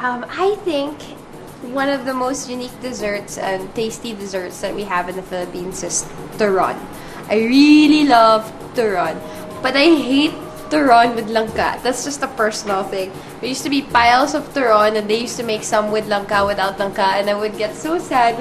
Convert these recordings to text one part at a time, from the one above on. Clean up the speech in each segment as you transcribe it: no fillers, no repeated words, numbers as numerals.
I think one of the most unique desserts and tasty desserts that we have in the Philippines is Turon. I really love Turon, but I hate Turon with langka. That's just a personal thing. There used to be piles of Turon and they used to make some with langka, without langka, and I would get so sad.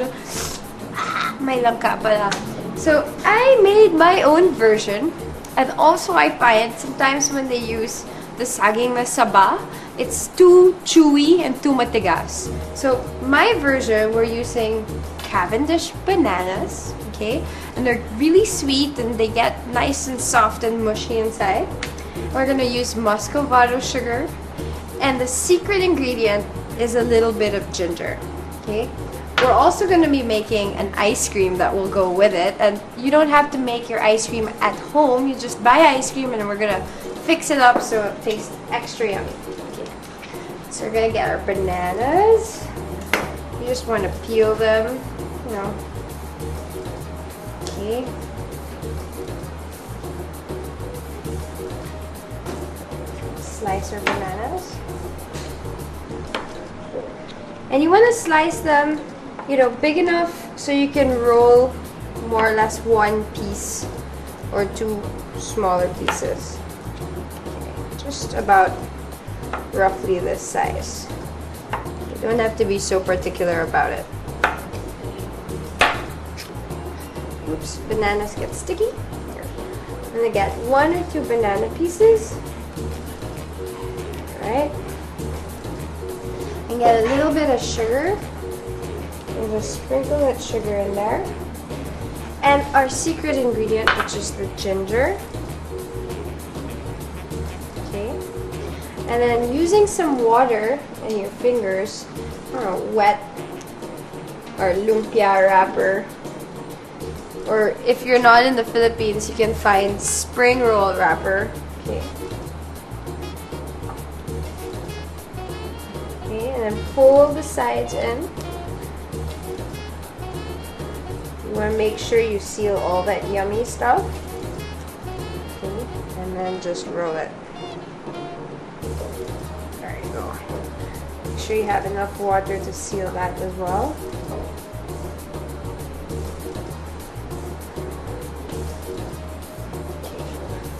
My langka pala. So I made my own version, and also I find sometimes when they use the saging na saba, it's too chewy and too matigas. So my version, we're using Cavendish bananas, okay? And they're really sweet and they get nice and soft and mushy inside. We're gonna use muscovado sugar, and the secret ingredient is a little bit of ginger, okay? We're also gonna be making an ice cream that will go with it, and you don't have to make your ice cream at home. You just buy ice cream and we're gonna fix it up so it tastes extra yummy. Okay. So we're gonna get our bananas. You just want to peel them, you know. Okay. Slice our bananas. And you want to slice them, you know, big enough so you can roll more or less one piece or two smaller pieces. Okay. Just about roughly this size. You don't have to be so particular about it. Oops, bananas get sticky. Here. I'm gonna get 1 or 2 banana pieces. Alright. And get a little bit of sugar. And just sprinkle that sugar in there. And our secret ingredient, which is the ginger. Okay. And then using some water in your fingers, I don't know, wet or lumpia wrapper. Or if you're not in the Philippines, you can find spring roll wrapper. Okay. Okay, and then fold the sides in. You want to make sure you seal all that yummy stuff. Okay, and then just roll it. There you go. Make sure you have enough water to seal that as well.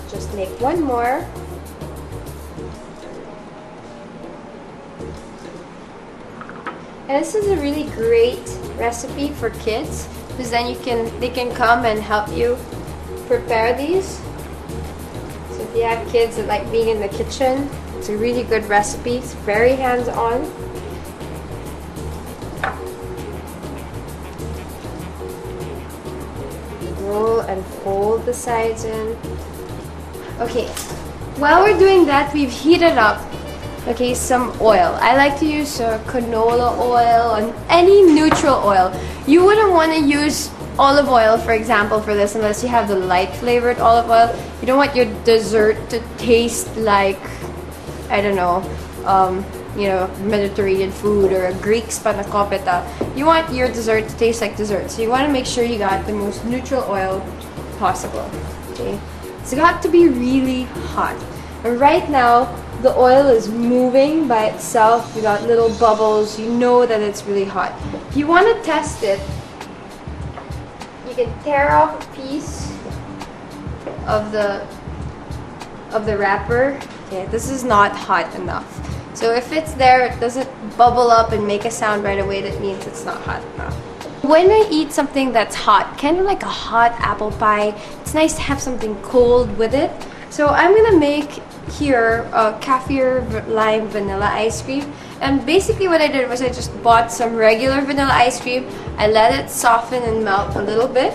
Just make one more. And this is a really great recipe for kids, because then they can come and help you prepare these. So if you have kids that like being in the kitchen, it's a really good recipe. It's very hands-on. Roll and fold the sides in. Okay, while we're doing that, we've heated up, okay, some oil. I like to use canola oil and any neutral oil. You wouldn't want to use olive oil, for example, for this unless you have the light flavored olive oil. You don't want your dessert to taste like, I don't know, you know, Mediterranean food or a Greek spanakopita. You want your dessert to taste like dessert. So you want to make sure you got the most neutral oil possible, okay? It's got to be really hot. And right now, the oil is moving by itself. You got little bubbles. You know that it's really hot. If you want to test it, you can tear off a piece of the wrapper. Okay, this is not hot enough. So if it's there, it doesn't bubble up and make a sound right away, that means it's not hot enough. When I eat something that's hot, kind of like a hot apple pie, it's nice to have something cold with it. So I'm gonna make here a Kaffir lime vanilla ice cream. And basically what I did was I just bought some regular vanilla ice cream. I let it soften and melt a little bit.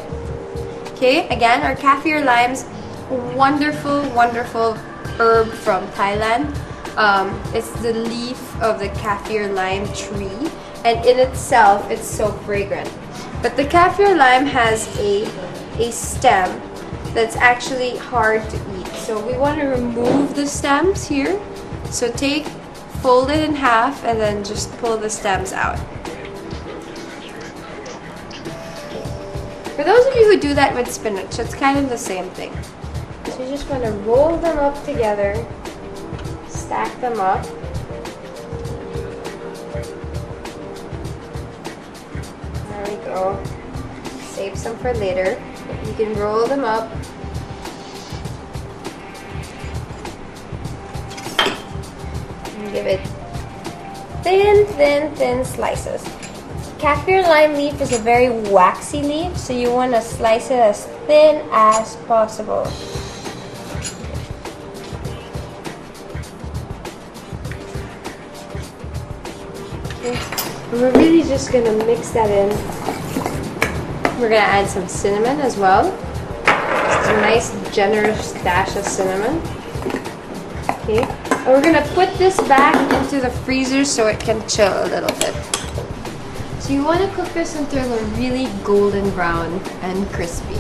Okay, again, our Kaffir limes, wonderful, wonderful herb from Thailand. It's the leaf of the Kaffir lime tree, and in itself, it's so fragrant. But the Kaffir lime has a stem that's actually hard to eat. So we want to remove the stems here. So fold it in half and then just pull the stems out. For those of you who do that with spinach, it's kind of the same thing. So you just want to roll them up together, stack them up. So, save some for later. You can roll them up. And give it thin slices. Kaffir lime leaf is a very waxy leaf, so you want to slice it as thin as possible. Okay. We're really just going to mix that in. We're going to add some cinnamon as well. Just a nice generous dash of cinnamon. Okay. And we're going to put this back into the freezer so it can chill a little bit. So you want to cook this until they're really golden brown and crispy.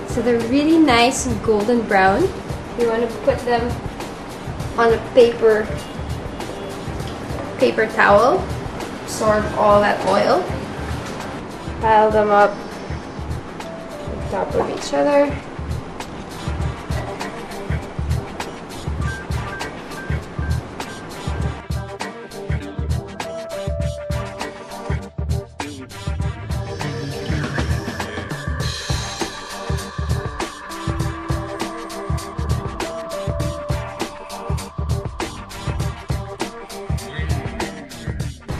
So they're really nice and golden brown. You want to put them on a paper towel. Absorb all that oil. Pile them up on top of each other.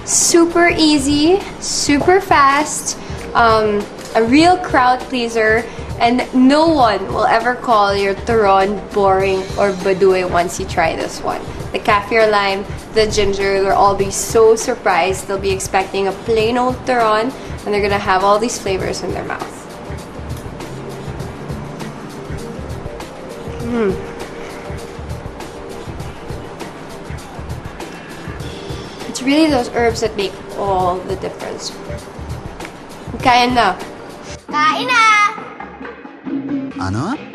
Super easy, super fast, a real crowd pleaser, and no one will ever call your turon boring or badui once you try this one. The kaffir lime, the ginger, they'll all be so surprised. They'll be expecting a plain old turon, and they're gonna have all these flavors in their mouth. It's really those herbs that make all the difference. Kain na! Kain na! Ano?